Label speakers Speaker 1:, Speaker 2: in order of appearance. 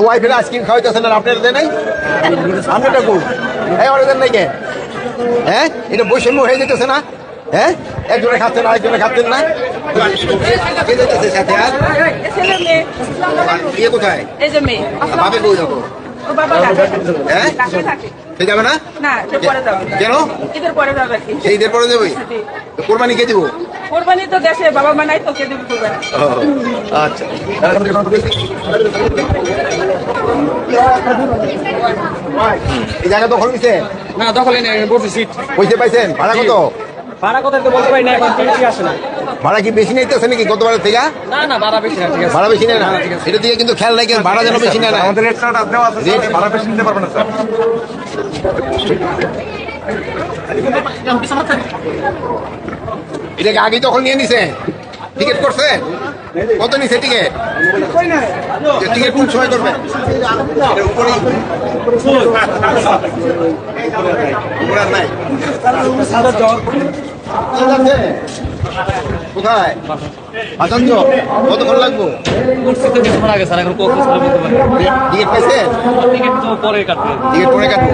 Speaker 1: ওয়াইফের আইসক্রিম খাওয়াইতেছেন আর আপনার দেয় নাই? আপনারটা কোন? হ্যাঁ ওরা দেন নাই কে? হ্যাঁ এটা বৈষম্য হয়ে যেতেছে না? হ্যাঁ একজনে খাচ্ছেন আরেকজনে খাচ্ছেন না? কে যেতেছে সাথে আর? বিয়ে কোথায়?
Speaker 2: এই যে মেয়ে
Speaker 1: বাপের বউ যাবো।
Speaker 2: ও বাবা
Speaker 1: হ্যাঁ
Speaker 2: থাকে
Speaker 1: সে যাবে না?
Speaker 2: না এটা পরে যাবে
Speaker 1: কেন?
Speaker 2: ঈদের পরে যাবে আর কি
Speaker 1: সেই ঈদের পরে যাবে? কোরবানি কে দিব?
Speaker 2: কোরবানি তো দেশে বাবা মা নাই তো কে দিবে কোরবানি
Speaker 1: আচ্ছা এই জায়গা দখল নিছে?
Speaker 3: না দখলে নেই বসে সিট
Speaker 1: পয়সা পাইছেন? ভাড়া কত?
Speaker 3: ভাড়া কথা তো বলতে পারি না এখন পেয়েছি আসে না
Speaker 1: ভাড়া কি বেশি নিতেছে নাকি গতবারের থেকে?
Speaker 3: না ভাড়া বেশি না ঠিক আছে
Speaker 1: ভাড়া বেশি নেয় না? এটা দিয়ে কিন্তু খেয়াল রাখেন ভাড়া যেন বেশি নেয় না।
Speaker 4: আমাদের রেট চার্ট দেওয়া আছে স্যার, ভাড়া বেশি নিতে পারবেন না স্যার।
Speaker 1: এটাকে আগে তখন নিয়ে নিছে? টিকিট করছে? কত নিছে টিকিট? টিকিট কোন সময় করবে? এটার উপরেই উপরে আর নাই? কোথায়? আচার্য কতক্ষণ লাগবো?
Speaker 3: আগে স্যার এখন কখন স্যার বলতে পারি
Speaker 1: টিকিট পাইছেন?
Speaker 3: টিকিট তো পরে কাটবে
Speaker 1: টিকিট পরে কাটবো।